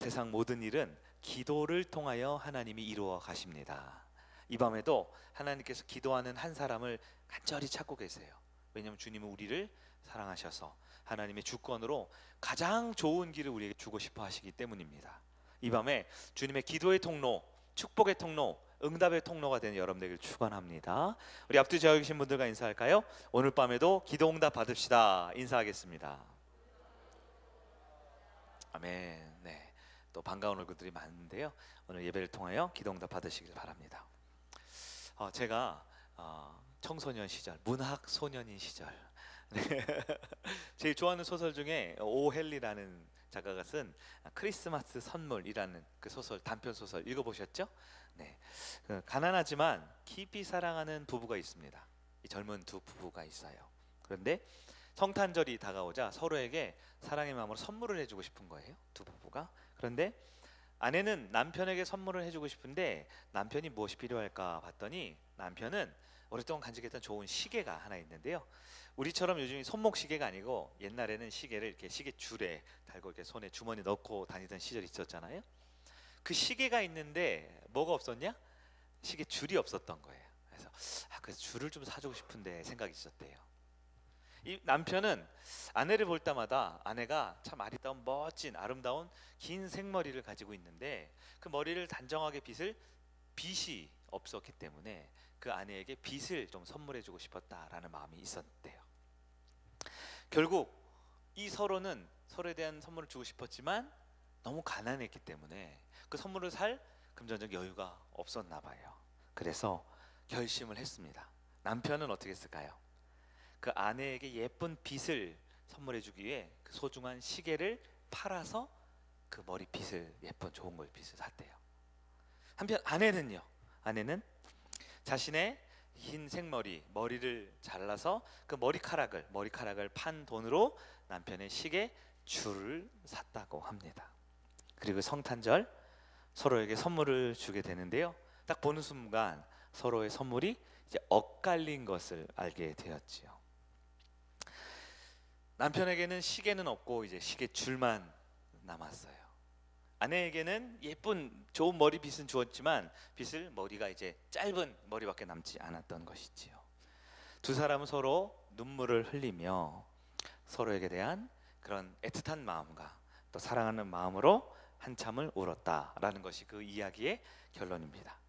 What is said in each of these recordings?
세상 모든 일은 기도를 통하여 하나님이 이루어 가십니다. 이 밤에도 하나님께서 기도하는 한 사람을 간절히 찾고 계세요. 왜냐하면 주님은 우리를 사랑하셔서 하나님의 주권으로 가장 좋은 길을 우리에게 주고 싶어 하시기 때문입니다. 이 밤에 주님의 기도의 통로, 축복의 통로, 응답의 통로가 되는 여러분 되기를 축원합니다. 우리 앞뒤 저여 계신 분들과 인사할까요? 오늘 밤에도 기도 응답 받읍시다. 인사하겠습니다. 아멘. 네, 또 반가운 얼굴들이 많은데요. 오늘 예배를 통하여 기도 응답 받으시길 바랍니다. 제가 청소년 시절, 문학 소년인 시절, 네. 제일 좋아하는 소설 중에 오헨리라는 작가가 쓴 크리스마스 선물이라는 그 소설, 단편 소설 읽어보셨죠? 네, 가난하지만 깊이 사랑하는 부부가 있습니다. 이 젊은 두 부부가 있어요. 그런데 성탄절이 다가오자 서로에게 사랑의 마음으로 선물을 해주고 싶은 거예요, 두 부부가. 그런데 아내는 남편에게 선물을 해주고 싶은데 남편이 무엇이 필요할까 봤더니 남편은 오랫동안 간직했던 좋은 시계가 하나 있는데요. 우리처럼 요즘 손목 시계가 아니고 옛날에는 시계를 이렇게 시계 줄에 달고 이렇게 손에 주머니 넣고 다니던 시절이 있었잖아요. 그 시계가 있는데 뭐가 없었냐? 시계 줄이 없었던 거예요. 그래서 줄을 좀 사주고 싶은데 생각이 있었대요. 이 남편은 아내를 볼 때마다 아내가 참 아리따운 멋진 아름다운 긴 생머리를 가지고 있는데 그 머리를 단정하게 빗을 빗이 없었기 때문에 그 아내에게 빗을 좀 선물해주고 싶었다라는 마음이 있었대요. 결국 이 서로는 서로에 대한 선물을 주고 싶었지만 너무 가난했기 때문에 그 선물을 살 금전적 여유가 없었나 봐요. 그래서 결심을 했습니다. 남편은 어떻게 했을까요? 그 아내에게 예쁜 빗을 선물해주기 위해 그 소중한 시계를 팔아서 그 머리빗을, 예쁜 좋은 머리빗을 샀대요. 한편 아내는요, 아내는 자신의 흰 머리를 잘라서 그 머리카락을 판 돈으로 남편의 시계 줄을 샀다고 합니다. 그리고 성탄절 서로에게 선물을 주게 되는데요. 딱 보는 순간 서로의 선물이 이제 엇갈린 것을 알게 되었지요. 남편에게는 시계는 없고 이제 시계 줄만 남았어요. 아내에게는 예쁜 좋은 머리빗은 주었지만 머리가 이제 짧은 머리밖에 남지 않았던 것이지요. 두 사람은 서로 눈물을 흘리며 서로에게 대한 그런 애틋한 마음과 또 사랑하는 마음으로 한참을 울었다라는 것이 그 이야기의 결론입니다.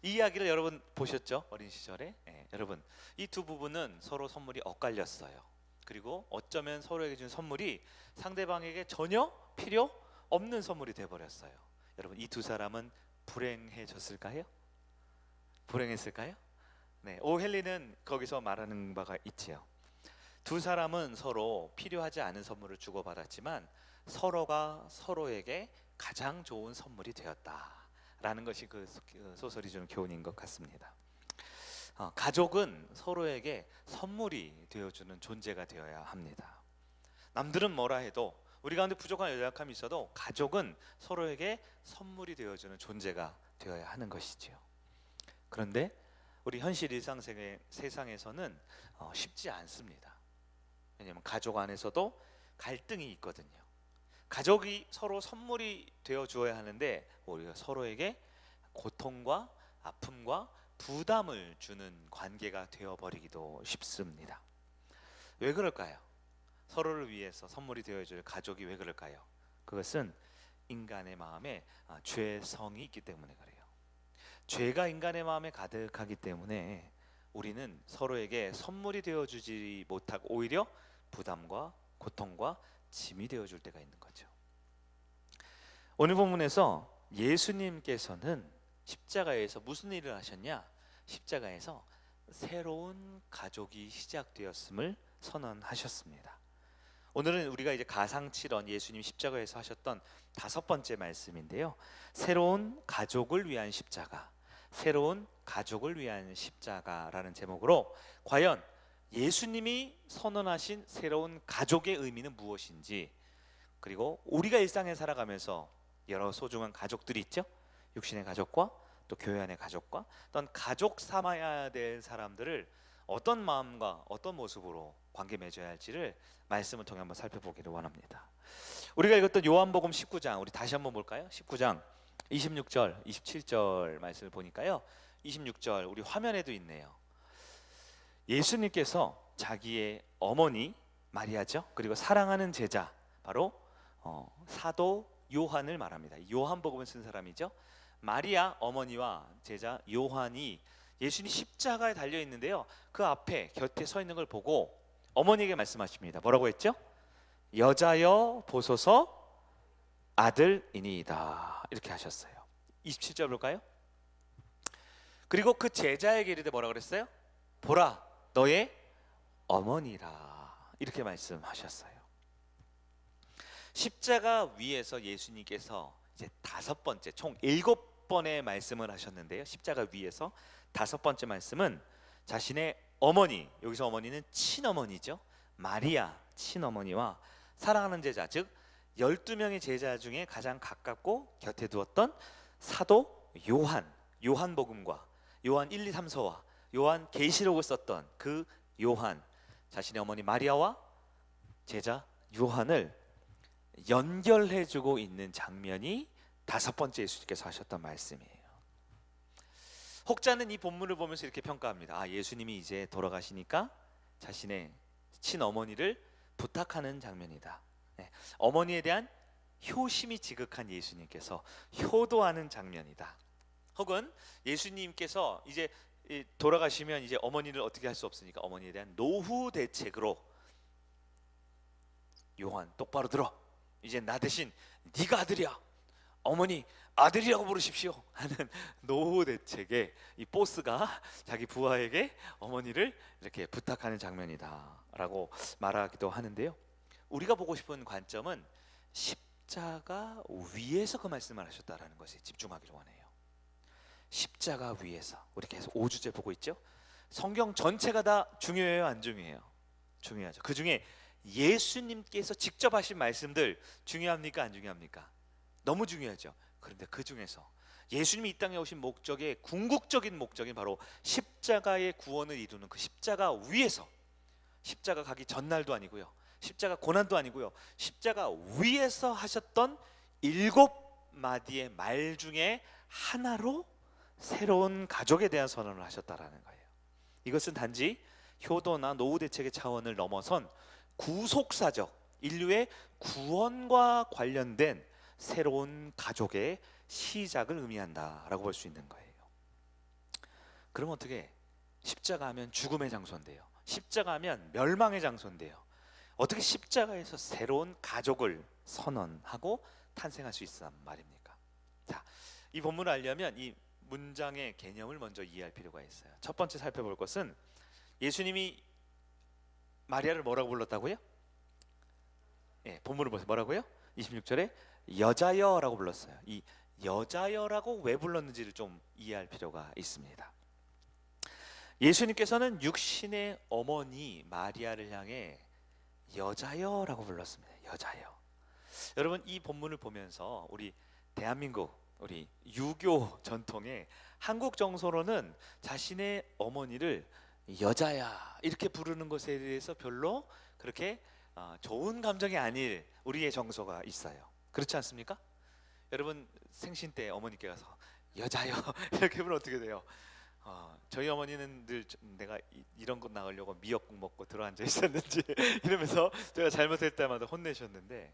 이 이야기를 여러분 보셨죠? 어린 시절에. 여러분, 이 두 부부는 서로 선물이 엇갈렸어요. 그리고 어쩌면 서로에게 준 선물이 상대방에게 전혀 필요 없는 선물이 되어버렸어요. 여러분, 이 두 사람은 불행해졌을까요? 불행했을까요? 네, 오헨리는 거기서 말하는 바가 있지요. 두 사람은 서로 필요하지 않은 선물을 주고받았지만 서로가 서로에게 가장 좋은 선물이 되었다라는 것이 그 소설이 주는 교훈인 것 같습니다. 가족은 서로에게 선물이 되어주는 존재가 되어야 합니다. 남들은 뭐라 해도 우리 가운데 부족한 연약함이 있어도 가족은 서로에게 선물이 되어주는 존재가 되어야 하는 것이지요. 그런데 우리 현실 세상에서는 쉽지 않습니다. 왜냐하면 가족 안에서도 갈등이 있거든요. 가족이 서로 선물이 되어 주어야 하는데 우리가 서로에게 고통과 아픔과 부담을 주는 관계가 되어버리기도 쉽습니다. 왜 그럴까요? 서로를 위해서 선물이 되어줄 가족이 왜 그럴까요? 그것은 인간의 마음에 죄성이 있기 때문에 그래요. 죄가 인간의 마음에 가득하기 때문에 우리는 서로에게 선물이 되어주지 못하고 오히려 부담과 고통과 짐이 되어줄 때가 있는 거죠. 오늘 본문에서 예수님께서는 십자가에서 무슨 일을 하셨냐? 십자가에서 새로운 가족이 시작되었음을 선언하셨습니다. 오늘은 우리가 이제 가상칠언 예수님 십자가에서 하셨던 5번째 말씀인데요. 새로운 가족을 위한 십자가, 새로운 가족을 위한 십자가라는 제목으로 과연 예수님이 선언하신 새로운 가족의 의미는 무엇인지, 그리고 우리가 일상에 살아가면서 여러 소중한 가족들이 있죠. 육신의 가족과 또 교회 안의 가족과 또한 가족 삼아야 될 사람들을 어떤 마음과 어떤 모습으로 관계 맺어야 할지를 말씀을 통해 한번 살펴보기를 원합니다. 우리가 읽었던 요한복음 19장, 우리 다시 한번 볼까요? 19장 26절, 27절 말씀을 보니까요. 26절 우리 화면에도 있네요. 예수님께서 자기의 어머니 마리아죠. 그리고 사랑하는 제자 바로 사도 요한을 말합니다. 요한복음을 쓴 사람이죠. 마리아 어머니와 제자 요한이 예수님이 십자가에 달려 있는데요. 그 앞에 곁에 서 있는 걸 보고 어머니에게 말씀하십니다. 뭐라고 했죠? 여자여 보소서 아들이니이다. 이렇게 하셨어요. 27절 볼까요? 그리고 그 제자에게 이르되 뭐라 그랬어요? 보라 너의 어머니라. 이렇게 말씀하셨어요. 십자가 위에서 예수님께서 이제 5번째, 총 7번의 말씀을 하셨는데요. 십자가 위에서 5번째 말씀은 자신의 어머니, 여기서 어머니는 친어머니죠. 마리아 친어머니와 사랑하는 제자, 즉 12명의 제자 중에 가장 가깝고 곁에 두었던 사도 요한복음과 요한 1, 2, 3서와 요한 계시록을 썼던 그 요한, 자신의 어머니 마리아와 제자 요한을 연결해주고 있는 장면이 5번째 예수님께서 하셨던 말씀이에요. 혹자는 이 본문을 보면서 이렇게 평가합니다. 예수님이 이제 돌아가시니까 자신의 친어머니를 부탁하는 장면이다. 어머니에 대한 효심이 지극한 예수님께서 효도하는 장면이다. 혹은 예수님께서 이제 돌아가시면 이제 어머니를 어떻게 할 수 없으니까 어머니에 대한 노후 대책으로 요한 똑바로 들어. 이제 나 대신 네가 아들이야. 어머니 아들이라고 부르십시오 하는 노후 대책에 이 보스가 자기 부하에게 어머니를 이렇게 부탁하는 장면이다라고 말하기도 하는데요. 우리가 보고 싶은 관점은 십자가 위에서 그 말씀을 하셨다라는 것에 집중하기를 원해요. 십자가 위에서 우리 계속 5주째 보고 있죠. 성경 전체가 다 중요해요, 안 중요해요? 중요하죠. 그 중에 예수님께서 직접 하신 말씀들 중요합니까, 안 중요합니까? 너무 중요하죠. 그런데 그 중에서 예수님이 이 땅에 오신 목적의 궁극적인 목적인 바로 십자가의 구원을 이루는 그 십자가 위에서, 십자가 가기 전날도 아니고요, 십자가 고난도 아니고요, 십자가 위에서 하셨던 7마디의 말 중에 하나로 새로운 가족에 대한 선언을 하셨다라는 거예요. 이것은 단지 효도나 노후 대책의 차원을 넘어선 구속사적, 인류의 구원과 관련된 새로운 가족의 시작을 의미한다라고 볼 수 있는 거예요. 그럼 어떻게? 십자가 하면 죽음의 장소인데요, 십자가 하면 멸망의 장소인데요, 어떻게 십자가에서 새로운 가족을 선언하고 탄생할 수 있단 말입니까? 자, 이 본문을 알려면 이 문장의 개념을 먼저 이해할 필요가 있어요. 첫 번째 살펴볼 것은 예수님이 마리아를 뭐라고 불렀다고요? 본문을 보세요. 뭐라고요? 26절에 여자여라고 불렀어요. 이 여자여라고 왜 불렀는지를 좀 이해할 필요가 있습니다. 예수님께서는 육신의 어머니 마리아를 향해 여자여라고 불렀습니다. 여자여. 여러분, 이 본문을 보면서 우리 대한민국, 우리 유교 전통의 한국 정서로는 자신의 어머니를 여자야 이렇게 부르는 것에 대해서 별로 그렇게 좋은 감정이 아닐 우리의 정서가 있어요. 그렇지 않습니까? 여러분, 생신 때 어머니께 가서 여자요 이렇게 부르면 어떻게 돼요? 저희 어머니는 늘 내가 이런 거 나가려고 미역국 먹고 들어앉아 있었는지 이러면서 제가 잘못할 때마다 혼내셨는데,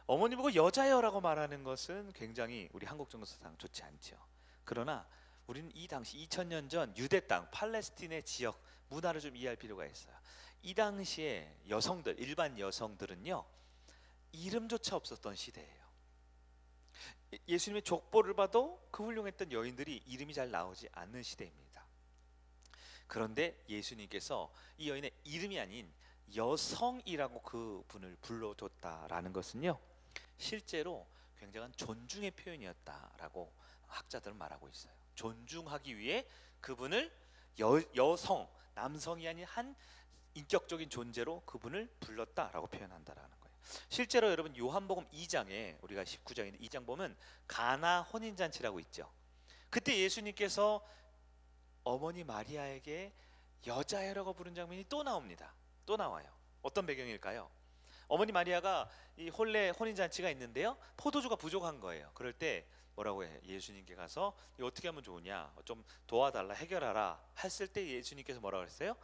어머니 보고 여자여라고 말하는 것은 굉장히 우리 한국 정서상 좋지 않죠. 그러나 우리는 이 당시 2000년 전 유대 땅 팔레스틴의 지역 문화를 좀 이해할 필요가 있어요. 이 당시에 여성들, 일반 여성들은요, 이름조차 없었던 시대예요. 예수님의 족보를 봐도 그 훌륭했던 여인들이 이름이 잘 나오지 않는 시대입니다. 그런데 예수님께서 이 여인의 이름이 아닌 여성이라고 그 분을 불러줬다라는 것은요, 실제로 굉장한 존중의 표현이었다라고 학자들은 말하고 있어요. 존중하기 위해 그분을 여성, 남성이 아닌 한 인격적인 존재로 그분을 불렀다라고 표현한다라는 거예요. 실제로 여러분 요한복음 2장에 우리가 19장인데 2장 보면 가나 혼인잔치라고 있죠. 그때 예수님께서 어머니 마리아에게 여자애라고 부른 장면이 또 나옵니다. 또 나와요. 어떤 배경일까요? 어머니 마리아가 이 혼인잔치가 있는데요, 포도주가 부족한 거예요. 그럴 때 뭐라고 해? 예수님께 가서 이거 어떻게 하면 좋으냐, 좀 도와달라, 해결하라 했을 때 예수님께서 뭐라고 했어요?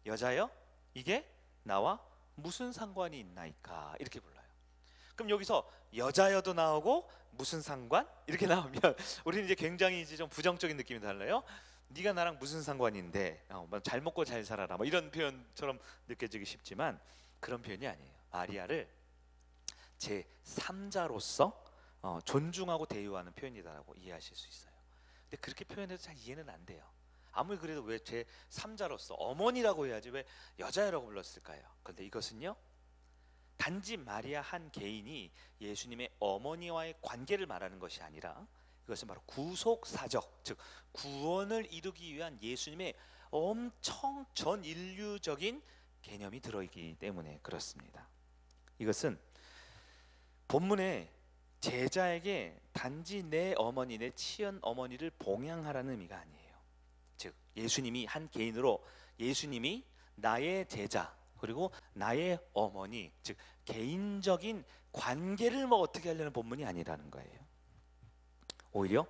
여자여, 이게 나와 무슨 상관이 있나이까, 이렇게 불러요. 그럼 여기서 여자여도 나오고 무슨 상관? 이렇게 나오면 우리는 이제 굉장히 이제 좀 부정적인 느낌이 달라요. 네가 나랑 무슨 상관인데, 잘 먹고 잘 살아라, 뭐 이런 표현처럼 느껴지기 쉽지만 그런 표현이 아니에요. 마리아를 제 3자로서 존중하고 대우하는 표현이다라고 이해하실 수 있어요. 근데 그렇게 표현해도 잘 이해는 안 돼요. 아무리 그래도 왜 제 3자로서 어머니라고 해야지 왜 여자애라고 불렀을까요? 그런데 이것은요, 단지 마리아 한 개인이 예수님의 어머니와의 관계를 말하는 것이 아니라 이것은 바로 구속사적, 즉 구원을 이루기 위한 예수님의 엄청 전 인류적인 개념이 들어있기 때문에 그렇습니다. 이것은 본문에 제자에게 단지 내 어머니, 내 치연 어머니를 봉양하라는 의미가 아니에요. 즉 예수님이 한 개인으로, 예수님이 나의 제자 그리고 나의 어머니, 즉 개인적인 관계를 뭐 어떻게 하려는 본문이 아니라는 거예요. 오히려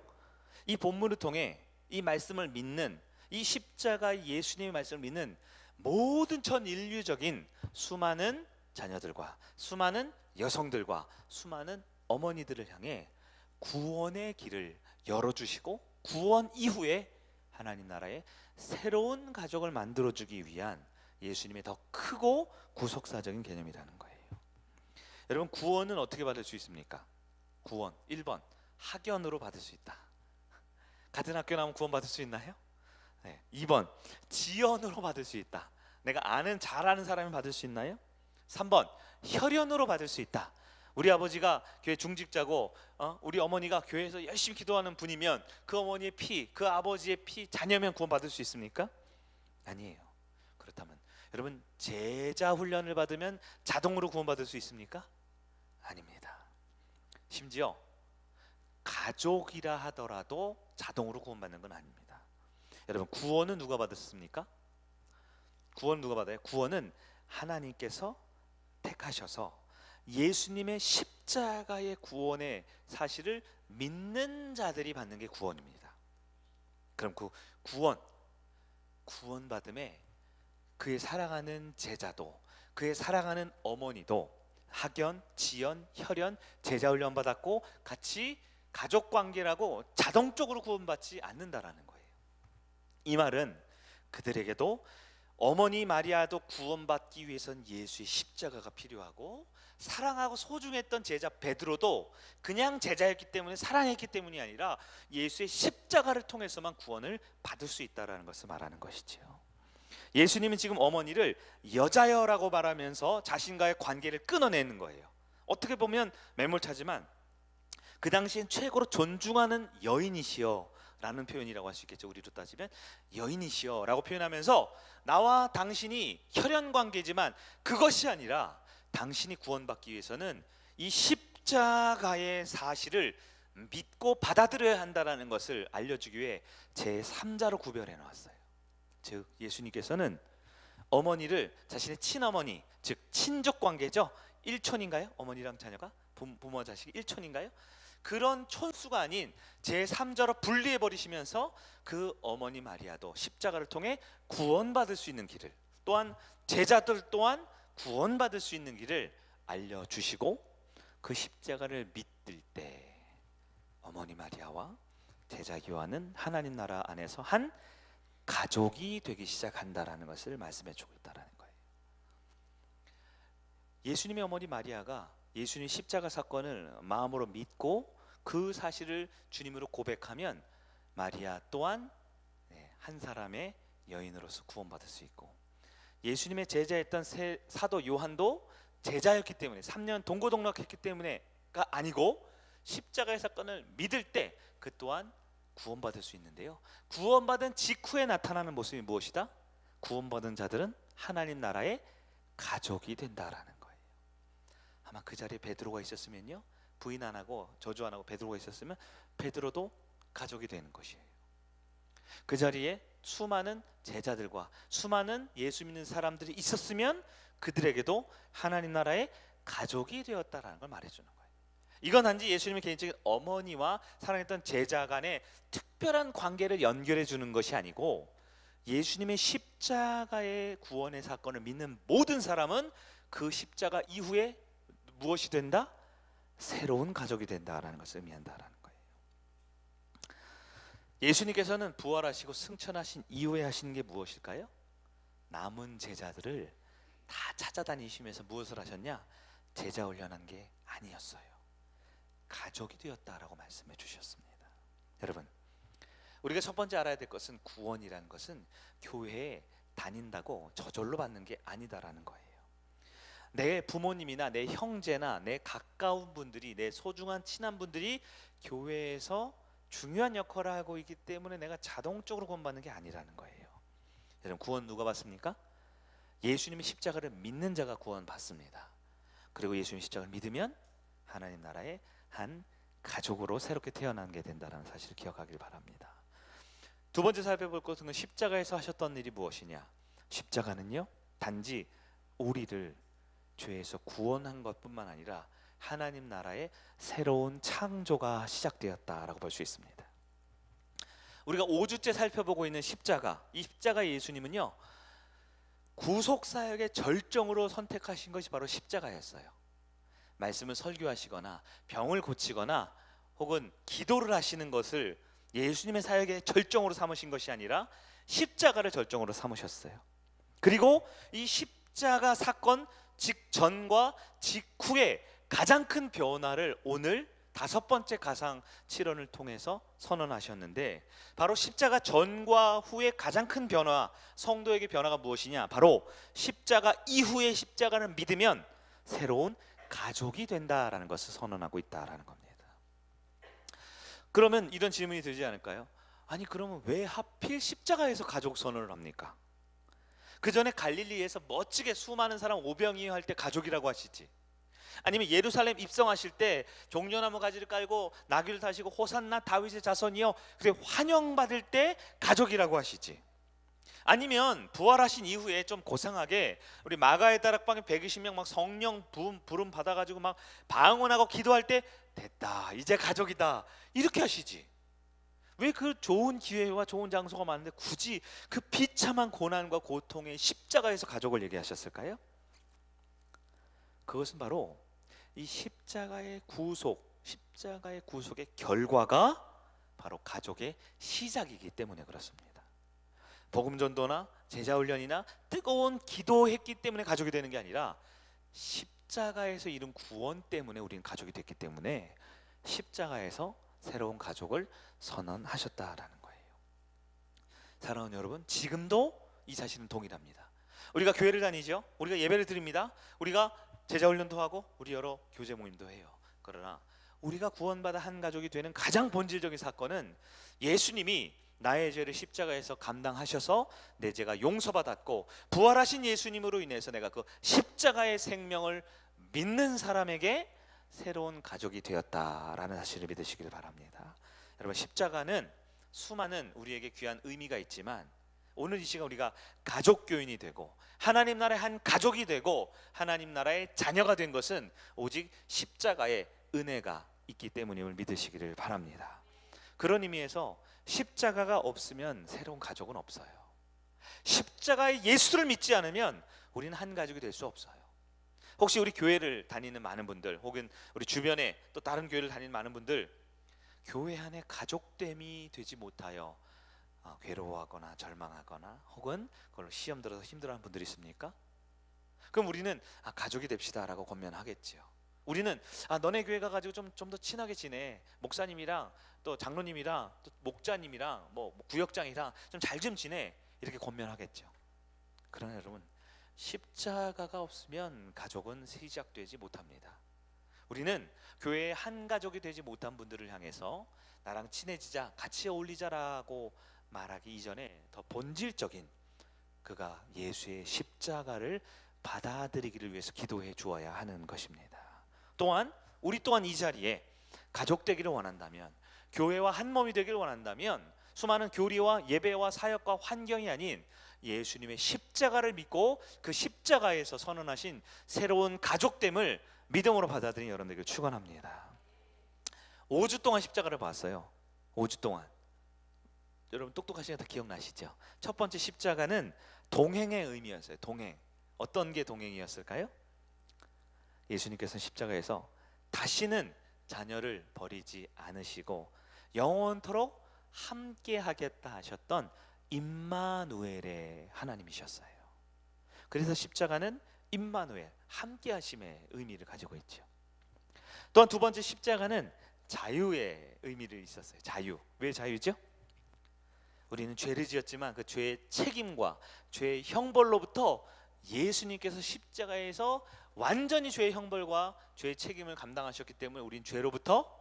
이 본문을 통해 이 말씀을 믿는, 이 십자가 예수님의 말씀을 믿는 모든 전 인류적인 수많은 자녀들과 수많은 여성들과 수많은 어머니들을 향해 구원의 길을 열어주시고 구원 이후에 하나님 나라의 새로운 가족을 만들어주기 위한 예수님의 더 크고 구속사적인 개념이라는 거예요. 여러분, 구원은 어떻게 받을 수 있습니까? 구원 1번, 학연으로 받을 수 있다. 같은 학교 나오면 구원 받을 수 있나요? 네. 2번, 지연으로 받을 수 있다. 내가 잘 아는 사람이 받을 수 있나요? 3번, 혈연으로 받을 수 있다. 우리 아버지가 교회 중직자고 우리 어머니가 교회에서 열심히 기도하는 분이면 그 어머니의 피, 그 아버지의 피 자녀면 구원 받을 수 있습니까? 아니에요. 그렇다면 여러분, 제자 훈련을 받으면 자동으로 구원 받을 수 있습니까? 아닙니다. 심지어 가족이라 하더라도 자동으로 구원받는 건 아닙니다. 여러분, 구원은 누가 받았습니까? 구원은 누가 받아요? 구원은 하나님께서 택하셔서 예수님의 십자가의 구원의 사실을 믿는 자들이 받는 게 구원입니다. 그럼 그 구원받음에 그의 사랑하는 제자도, 그의 사랑하는 어머니도 학연, 지연, 혈연, 제자 훈련 받았고 같이 가족 관계라고 자동적으로 구원받지 않는다라는 거예요. 이 말은 그들에게도 어머니 마리아도 구원받기 위해선 예수의 십자가가 필요하고, 사랑하고 소중했던 제자 베드로도 그냥 제자였기 때문에, 사랑했기 때문이 아니라 예수의 십자가를 통해서만 구원을 받을 수 있다는 것을 말하는 것이지요. 예수님은 지금 어머니를 여자여라고 말하면서 자신과의 관계를 끊어내는 거예요. 어떻게 보면 매몰차지만 그 당시엔 최고로 존중하는 여인이시여 라는 표현이라고 할 수 있겠죠. 우리로 따지면 여인이시여 라고 표현하면서 나와 당신이 혈연 관계지만 그것이 아니라 당신이 구원받기 위해서는 이 십자가의 사실을 믿고 받아들여야 한다는 것을 알려주기 위해 제3자로 구별해 놓았어요. 즉 예수님께서는 어머니를 자신의 친어머니, 즉 친족 관계죠. 일촌인가요? 어머니랑 자녀가 부모와 자식이 일촌인가요? 그런 촌수가 아닌 제3자로 분리해 버리시면서 그 어머니 마리아도 십자가를 통해 구원받을 수 있는 길을, 또한 제자들 또한 구원받을 수 있는 길을 알려주시고, 그 십자가를 믿을 때 어머니 마리아와 제자 요한은 하나님 나라 안에서 한 가족이 되기 시작한다라는 것을 말씀해 주고 있다는 거예요. 예수님의 어머니 마리아가 예수님 십자가 사건을 마음으로 믿고 그 사실을 주님으로 고백하면 마리아 또한 한 사람의 여인으로서 구원받을 수 있고, 예수님의 제자였던 사도 요한도 제자였기 때문에 3년 동고동락했기 때문에가 아니고 십자가의 사건을 믿을 때 그 또한 구원받을 수 있는데요, 구원받은 직후에 나타나는 모습이 무엇이다? 구원받은 자들은 하나님 나라의 가족이 된다라는 거예요. 아마 그 자리에 베드로가 있었으면요, 부인 안 하고 저주 안 하고 베드로가 있었으면 베드로도 가족이 되는 것이에요. 그 자리에 수많은 제자들과 수많은 예수 믿는 사람들이 있었으면 그들에게도 하나님 나라의 가족이 되었다라는 걸 말해주는 거예요. 이건 단지 예수님의 개인적인 어머니와 사랑했던 제자 간의 특별한 관계를 연결해 주는 것이 아니고, 예수님의 십자가의 구원의 사건을 믿는 모든 사람은 그 십자가 이후에 무엇이 된다? 새로운 가족이 된다라는 것을 의미한다라는 거예요. 예수님께서는 부활하시고 승천하신 이후에 하시는 게 무엇일까요? 남은 제자들을 다 찾아다니시면서 무엇을 하셨냐? 제자 훈련한 게 아니었어요. 가족이 되었다라고 말씀해 주셨습니다. 여러분, 우리가 첫 번째 알아야 될 것은 구원이라는 것은 교회에 다닌다고 저절로 받는 게 아니다라는 거예요. 내 부모님이나 내 형제나 내 가까운 분들이, 내 소중한 친한 분들이 교회에서 중요한 역할을 하고 있기 때문에 내가 자동적으로 구원받는 게 아니라는 거예요. 여러분, 구원 누가 받습니까? 예수님의 십자가를 믿는 자가 구원받습니다. 그리고 예수님의 십자가를 믿으면 하나님 나라의 한 가족으로 새롭게 태어나게 된다는 사실을 기억하길 바랍니다. 두 번째 살펴볼 것은 십자가에서 하셨던 일이 무엇이냐? 십자가는요, 단지 우리를 죄에서 구원한 것뿐만 아니라 하나님 나라의 새로운 창조가 시작되었다라고 볼 수 있습니다. 우리가 5주째 살펴보고 있는 십자가, 이 십자가 예수님은요, 구속사역의 절정으로 선택하신 것이 바로 십자가였어요. 말씀을 설교하시거나 병을 고치거나 혹은 기도를 하시는 것을 예수님의 사역의 절정으로 삼으신 것이 아니라 십자가를 절정으로 삼으셨어요. 그리고 이 십자가 사건 직전과 직후에 가장 큰 변화를 오늘 다섯 번째 가상 7원을 통해서 선언하셨는데, 바로 십자가 전과 후의 가장 큰 변화, 성도에게 변화가 무엇이냐? 바로 십자가 이후의 십자가를 믿으면 새로운 가족이 된다라는 것을 선언하고 있다라는 겁니다. 그러면 이런 질문이 들지 않을까요? 아니, 그러면 왜 하필 십자가에서 가족 선언을 합니까? 그 전에 갈릴리에서 멋지게 수많은 사람 오병이어 할 때 가족이라고 하시지, 아니면 예루살렘 입성하실 때 종려나무 가지를 깔고 나귀를 타시고 호산나 다윗의 자손이여 그래 환영받을 때 가족이라고 하시지, 아니면 부활하신 이후에 좀 고상하게 우리 마가의 다락방에 120명 막 성령 부름 받아가지고 막 방언하고 기도할 때 됐다 이제 가족이다 이렇게 하시지, 왜 그 좋은 기회와 좋은 장소가 많은데 굳이 그 비참한 고난과 고통의 십자가에서 가족을 얘기하셨을까요? 그것은 바로 이 십자가의 구속의 결과가 바로 가족의 시작이기 때문에 그렇습니다. 복음 전도나 제자 훈련이나 뜨거운 기도했기 때문에 가족이 되는 게 아니라 십자가에서 이룬 구원 때문에 우리는 가족이 됐기 때문에 십자가에서 새로운 가족을 선언하셨다라는 거예요. 사랑하는 여러분, 지금도 이 사실은 동일합니다. 우리가 교회를 다니죠. 우리가 예배를 드립니다. 우리가 제자 훈련도 하고 우리 여러 교제 모임도 해요. 그러나 우리가 구원받아 한 가족이 되는 가장 본질적인 사건은 예수님이 나의 죄를 십자가에서 감당하셔서 내 죄가 용서받았고 부활하신 예수님으로 인해서 내가 그 십자가의 생명을 믿는 사람에게 새로운 가족이 되었다라는 사실을 믿으시길 바랍니다. 여러분, 십자가는 수많은 우리에게 귀한 의미가 있지만 오늘 이 시간 우리가 가족교인이 되고 하나님 나라의 한 가족이 되고 하나님 나라의 자녀가 된 것은 오직 십자가의 은혜가 있기 때문임을 믿으시기를 바랍니다. 그런 의미에서 십자가가 없으면 새로운 가족은 없어요. 십자가의 예수를 믿지 않으면 우리는 한 가족이 될 수 없어요. 혹시 우리 교회를 다니는 많은 분들 혹은 우리 주변에 또 다른 교회를 다니는 많은 분들, 교회 안에 가족됨이 되지 못하여 괴로워하거나 절망하거나 혹은 그걸로 시험 들어서 힘들어하는 분들이 있습니까? 그럼 우리는 가족이 됩시다라고 권면하겠지요. 우리는 너네 교회 가가지고 좀 더 친하게 지내, 목사님이랑 또 장로님이랑 또 목자님이랑 뭐 구역장이랑 좀 잘 좀 지내, 이렇게 권면하겠죠. 그러나 여러분, 십자가가 없으면 가족은 시작되지 못합니다. 우리는 교회의 한 가족이 되지 못한 분들을 향해서 나랑 친해지자, 같이 어울리자라고 말하기 이전에 더 본질적인 그가 예수의 십자가를 받아들이기를 위해서 기도해 주어야 하는 것입니다. 또한 우리 또한 이 자리에 가족 되기를 원한다면, 교회와 한 몸이 되기를 원한다면 수많은 교리와 예배와 사역과 환경이 아닌 예수님의 십자가를 믿고 그 십자가에서 선언하신 새로운 가족됨을 믿음으로 받아들인 여러분들에게 축원합니다. 5주 동안 십자가를 봤어요. 5주 동안. 여러분 똑똑하시니까 다 기억나시죠? 첫 번째 십자가는 동행의 의미였어요. 동행. 어떤 게 동행이었을까요? 예수님께서 십자가에서 다시는 자녀를 버리지 않으시고 영원토록 함께 하겠다 하셨던 임마누엘의 하나님이셨어요. 그래서 십자가는 임마누엘, 함께 하심의 의미를 가지고 있죠. 또한 두 번째 십자가는 자유의 의미를 있었어요. 자유. 왜 자유죠? 우리는 죄를 지었지만 그 죄의 책임과 죄의 형벌로부터 예수님께서 십자가에서 완전히 죄의 형벌과 죄의 책임을 감당하셨기 때문에 우린 죄로부터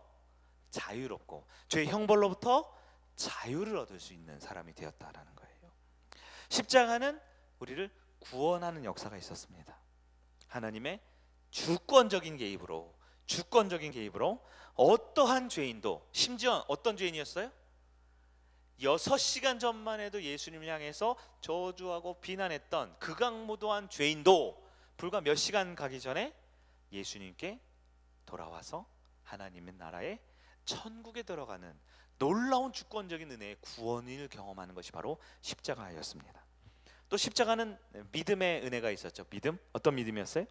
자유롭고 죄의 형벌로부터 자유를 얻을 수 있는 사람이 되었다라는 거예요. 십자가는 우리를 구원하는 역사가 있었습니다. 하나님의 주권적인 개입으로 어떠한 죄인도, 심지어 어떤 죄인이었어요? 6시간 전만 해도 예수님을 향해서 저주하고 비난했던 극악무도한 죄인도 불과 몇 시간 가기 전에 예수님께 돌아와서 하나님의 나라에 천국에 들어가는 놀라운 주권적인 은혜의 구원을 경험하는 것이 바로 십자가였습니다. 또 십자가는 믿음의 은혜가 있었죠. 믿음? 어떤 믿음이었어요?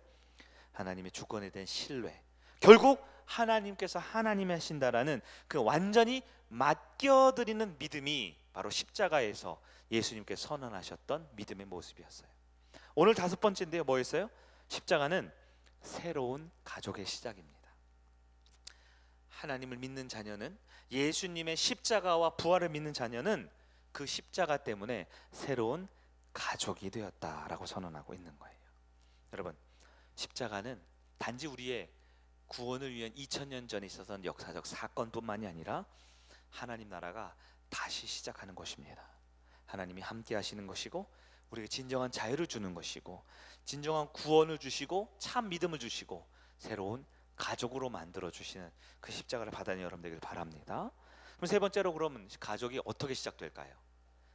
하나님의 주권에 대한 신뢰. 결국 하나님께서 하나님이 하신다라는 그 완전히 맡겨드리는 믿음이 바로 십자가에서 예수님께서 선언하셨던 믿음의 모습이었어요. 오늘 다섯 번째인데요, 뭐였어요? 십자가는 새로운 가족의 시작입니다. 하나님을 믿는 자녀는, 예수님의 십자가와 부활을 믿는 자녀는 그 십자가 때문에 새로운 가족이 되었다라고 선언하고 있는 거예요. 여러분, 십자가는 단지 우리의 구원을 위한 2000년 전에 있었던 역사적 사건뿐만이 아니라 하나님 나라가 다시 시작하는 것입니다. 하나님이 함께 하시는 것이고 우리에게 진정한 자유를 주는 것이고 진정한 구원을 주시고 참 믿음을 주시고 새로운 가족으로 만들어 주시는 그 십자가를 받아내는 여러분 되길 바랍니다. 그럼 세 번째로, 그러면 가족이 어떻게 시작될까요?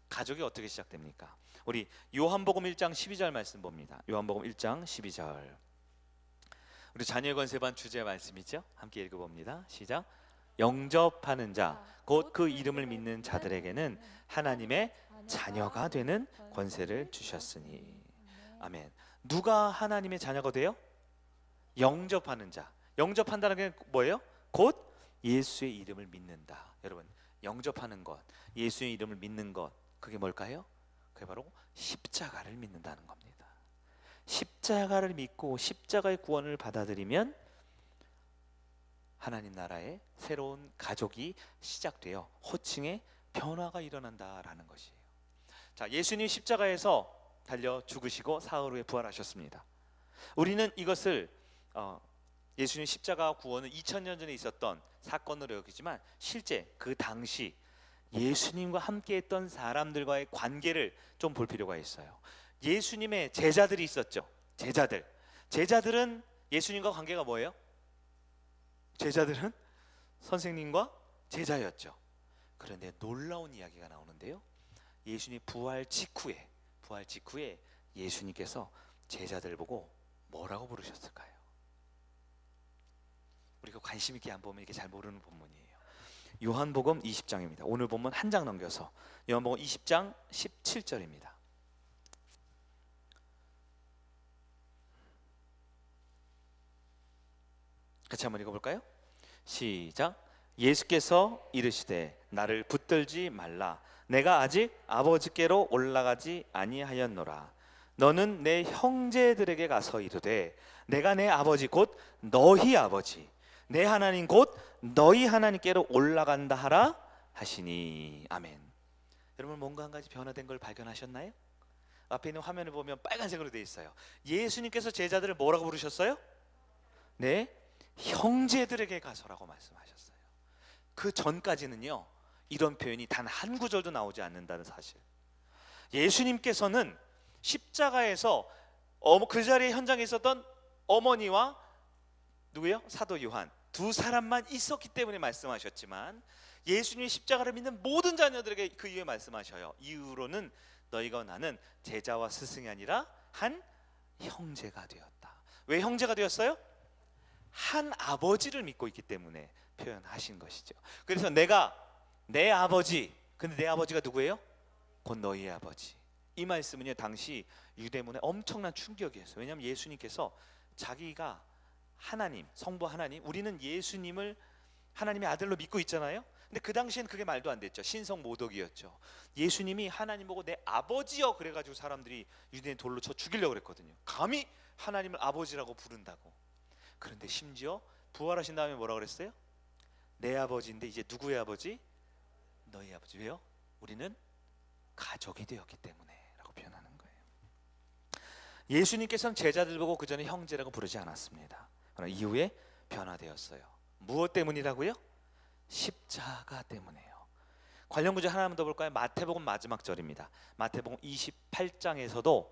가족이 어떻게 시작됩니까? 우리 요한복음 1장 12절 말씀 봅니다. 요한복음 1장 12절. 우리 자녀의 권세반 주제 말씀이죠. 함께 읽어봅니다. 시작. 영접하는 자, 곧 그 이름을 믿는 자들에게는 하나님의 자녀가 되는 권세를 주셨으니. 아멘. 누가 하나님의 자녀가 돼요? 영접하는 자. 영접한다는 게 뭐예요? 곧 예수의 이름을 믿는다. 여러분, 영접하는 것, 예수의 이름을 믿는 것, 그게 뭘까요? 그게 바로 십자가를 믿는다는 겁니다. 십자가를 믿고 십자가의 구원을 받아들이면 하나님 나라의 새로운 가족이 시작되어 호칭의 변화가 일어난다라는 것이에요. 자, 예수님 십자가에서 달려 죽으시고 사흘 후에 부활하셨습니다. 우리는 이것을 예수님 십자가 구원은 2000년 전에 있었던 사건으로 여기지만 실제 그 당시 예수님과 함께했던 사람들과의 관계를 좀 볼 필요가 있어요. 예수님의 제자들이 있었죠. 제자들은 예수님과 관계가 뭐예요? 제자들은 선생님과 제자였죠. 그런데 놀라운 이야기가 나오는데요. 예수님 부활 직후에 예수님께서 제자들 보고 뭐라고 부르셨을까요? 우리가 관심 있게 안 보면 이렇게 잘 모르는 본문이에요. 요한복음 20장입니다. 오늘 본문 한 장 넘겨서 요한복음 20장 17절입니다. 같이 한번 읽어볼까요? 시작. 예수께서 이르시되 나를 붙들지 말라. 내가 아직 아버지께로 올라가지 아니하였노라. 너는 내 형제들에게 가서 이르되 내가 내 아버지 곧 너희 아버지 내 하나님 곧 너희 하나님께로 올라간다 하라 하시니. 아멘. 여러분, 뭔가 한 가지 변화된 걸 발견하셨나요? 앞에 있는 화면을 보면 빨간색으로 되어 있어요. 예수님께서 제자들을 뭐라고 부르셨어요? 네, 형제들에게 가서라고 말씀하셨어요. 그 전까지는요, 이런 표현이 단 한 구절도 나오지 않는다는 사실. 예수님께서는 십자가에서 그 자리에 현장에 있었던 어머니와 누구요? 사도 요한, 두 사람만 있었기 때문에 말씀하셨지만 예수님의 십자가를 믿는 모든 자녀들에게 그 이후에 말씀하셔요. 이후로는 너희가 나는 제자와 스승이 아니라 한 형제가 되었다. 왜 형제가 되었어요? 한 아버지를 믿고 있기 때문에 표현하신 것이죠. 그래서 내가 내 아버지, 근데 내 아버지가 누구예요? 곧 너희의 아버지. 이 말씀은요, 당시 유대문에 엄청난 충격이었어요. 왜냐하면 예수님께서 자기가 하나님, 성부 하나님, 우리는 예수님을 하나님의 아들로 믿고 있잖아요. 근데 그 당시엔 그게 말도 안 됐죠. 신성 모독이었죠. 예수님이 하나님 보고 내 아버지여 그래가지고 사람들이 유대인 돌로 쳐 죽이려고 그랬거든요. 감히 하나님을 아버지라고 부른다고. 그런데 심지어 부활하신 다음에 뭐라 그랬어요? 내 아버지인데 이제 누구의 아버지? 너희 아버지. 왜요? 우리는 가족이 되었기 때문에 라고 표현하는 거예요. 예수님께서는 제자들 보고 그 전에 형제라고 부르지 않았습니다. 그러나 이후에 변화되었어요. 무엇 때문이라고요? 십자가 때문에요. 관련 구절 하나만 더 볼까요? 마태복음 마지막 절입니다. 마태복음 28장에서도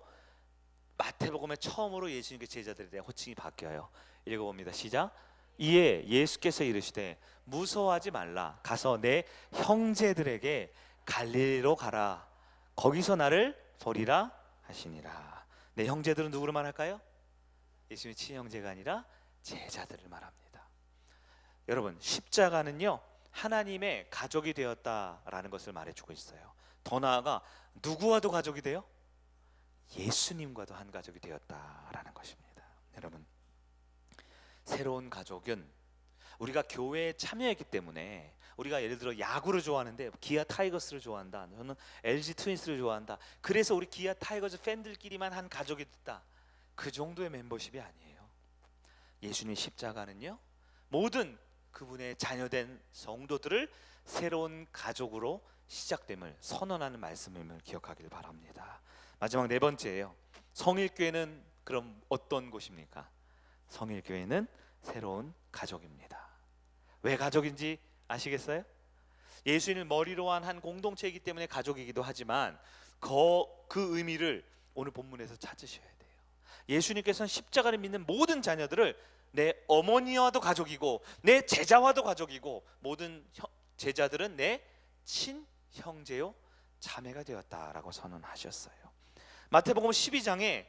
마태복음의 처음으로 예수님께 제자들에 대한 호칭이 바뀌어요. 읽어봅니다. 시작. 이에 예수께서 이르시되 무서워하지 말라. 가서 내 형제들에게 갈릴리로 가라. 거기서 나를 보리라 하시니라. 내 형제들은 누구를 말할까요? 예수님의 친형제가 아니라 제자들을 말합니다. 여러분, 십자가는요 하나님의 가족이 되었다라는 것을 말해주고 있어요. 더 나아가 누구와도 가족이 돼요? 예수님과도 한 가족이 되었다라는 것입니다. 여러분, 새로운 가족은 우리가 교회에 참여했기 때문에, 우리가 예를 들어 야구를 좋아하는데 기아 타이거스를 좋아한다, 저는 LG 트윈스를 좋아한다, 그래서 우리 기아 타이거스 팬들끼리만 한 가족이 됐다, 그 정도의 멤버십이 아니에요. 예수님의 십자가는요 모든 그분의 자녀된 성도들을 새로운 가족으로 시작됨을 선언하는 말씀임을 기억하길 바랍니다. 마지막 네 번째예요. 성일교회는 그럼 어떤 곳입니까? 성일교회는 새로운 가족입니다. 왜 가족인지 아시겠어요? 예수님을 머리로 한 공동체이기 때문에 가족이기도 하지만 그 의미를 오늘 본문에서 찾으셔야 돼요. 예수님께서는 십자가를 믿는 모든 자녀들을 내 어머니와도 가족이고 내 제자와도 가족이고 모든 제자들은 내 친형제요 자매가 되었다라고 선언하셨어요. 마태복음 12장에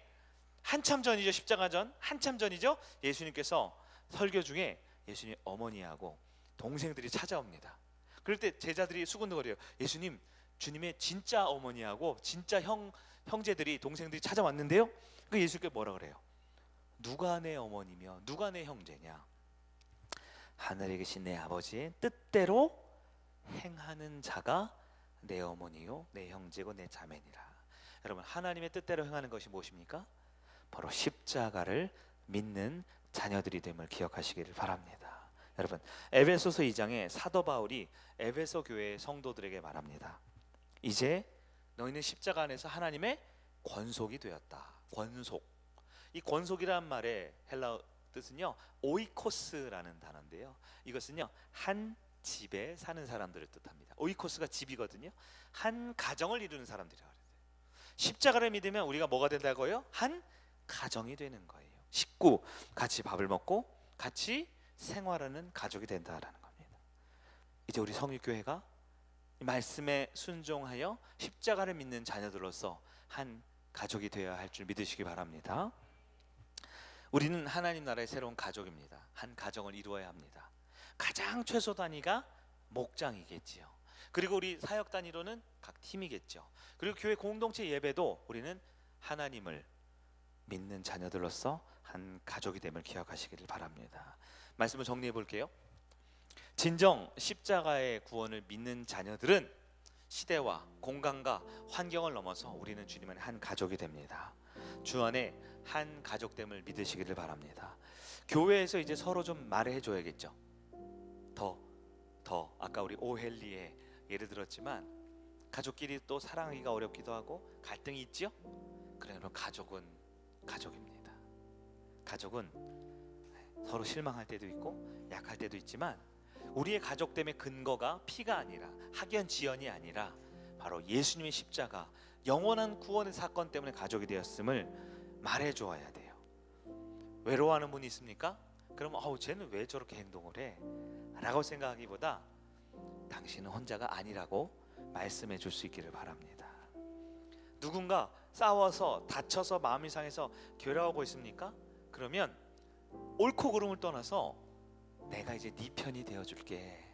한참 전이죠. 십자가 전 한참 전이죠. 예수님께서 설교 중에 예수님 어머니하고 동생들이 찾아옵니다. 그럴 때 제자들이 수군거려요. 예수님, 주님의 진짜 어머니하고 진짜 형제들이, 동생들이 찾아왔는데요. 그 예수님께 뭐라 그래요? 누가 내 어머니며 누가 내 형제냐? 하늘에 계신 내 아버지의 뜻대로 행하는 자가 내 어머니요 내 형제고 내 자매니라. 여러분, 하나님의 뜻대로 행하는 것이 무엇입니까? 바로 십자가를 믿는 자녀들이 됨을 기억하시기를 바랍니다. 여러분, 에베소서 2장에 사도 바울이 에베소 교회의 성도들에게 말합니다. 이제 너희는 십자가 안에서 하나님의 권속이 되었다. 권속. 이 권속이라는 말의 헬라어 뜻은요 오이코스라는 단어인데요, 이것은요 한 집에 사는 사람들을 뜻합니다. 오이코스가 집이거든요. 한 가정을 이루는 사람들이라고 그래요. 십자가를 믿으면 우리가 뭐가 된다고요? 한 가정이 되는 거예요. 식구, 같이 밥을 먹고 같이 생활하는 가족이 된다라는 겁니다. 이제 우리 성일교회가 이 말씀에 순종하여 십자가를 믿는 자녀들로서 한 가족이 되어야 할 줄 믿으시기 바랍니다. 우리는 하나님 나라의 새로운 가족입니다. 한 가정을 이루어야 합니다. 가장 최소 단위가 목장이겠지요. 그리고 우리 사역 단위로는 각 팀이겠죠. 그리고 교회 공동체 예배도 우리는 하나님을 믿는 자녀들로서 한 가족이 됨을 기억하시기를 바랍니다. 말씀을 정리해 볼게요. 진정 십자가의 구원을 믿는 자녀들은 시대와 공간과 환경을 넘어서 우리는 주님 안에 한 가족이 됩니다. 주 안에 한 가족됨을 믿으시기를 바랍니다. 교회에서 이제 서로 좀 말해 줘야겠죠. 더 아까 우리 오헬리의 예를 들었지만 가족끼리 또 사랑하기가 어렵기도 하고 갈등이 있죠. 그러나 가족은 가족입니다. 가족은 서로 실망할 때도 있고 약할 때도 있지만 우리의 가족됨의 근거가 피가 아니라 학연 지연이 아니라 바로 예수님의 십자가 영원한 구원의 사건 때문에 가족이 되었음을 말해 주어야 돼요. 외로워하는 분이 있습니까? 그러면 쟤는 왜 저렇게 행동을 해? 라고 생각하기보다 당신은 혼자가 아니라고 말씀해 줄 수 있기를 바랍니다. 누군가 싸워서 다쳐서 마음이 상해서 괴로워하고 있습니까? 그러면 옳고 그름을 떠나서 내가 이제 네 편이 되어줄게,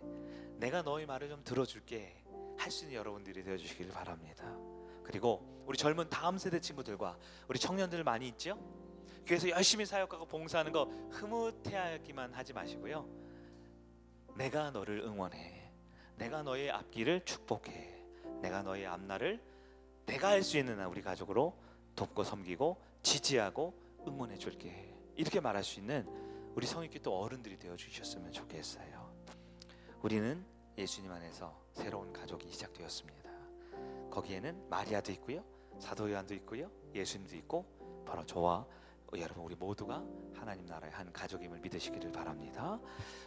내가 너의 말을 좀 들어줄게 할 수 있는 여러분들이 되어주시기를 바랍니다. 그리고 우리 젊은 다음 세대 친구들과 우리 청년들 많이 있죠? 교회에서 열심히 사역하고 봉사하는 거 흐뭇해하기만 하지 마시고요, 내가 너를 응원해, 내가 너의 앞길을 축복해, 내가 너의 앞날을 내가 할 수 있는 한 우리 가족으로 돕고 섬기고 지지하고 응원해 줄게, 이렇게 말할 수 있는 우리 성육교 또 어른들이 되어 주셨으면 좋겠어요. 우리는 예수님 안에서 새로운 가족이 시작되었습니다. 거기에는 마리아도 있고요, 사도 요한도 있고요, 예수님도 있고, 바로 저와 여러분 우리 모두가 하나님 나라의 한 가족임을 믿으시기를 바랍니다.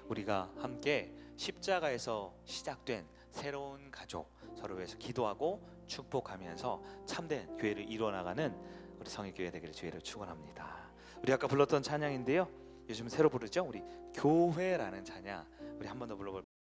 우리가 함께 십자가에서 시작된 새로운 가족, 서로 위해서 기도하고 축복하면서 참된 교회를 이루어나가는 우리 성의교회 되기를 주의로 축원합니다. 우리 아까 불렀던 찬양인데요, 요즘 새로 부르죠, 우리 교회라는 찬양, 우리 한 번 더 불러볼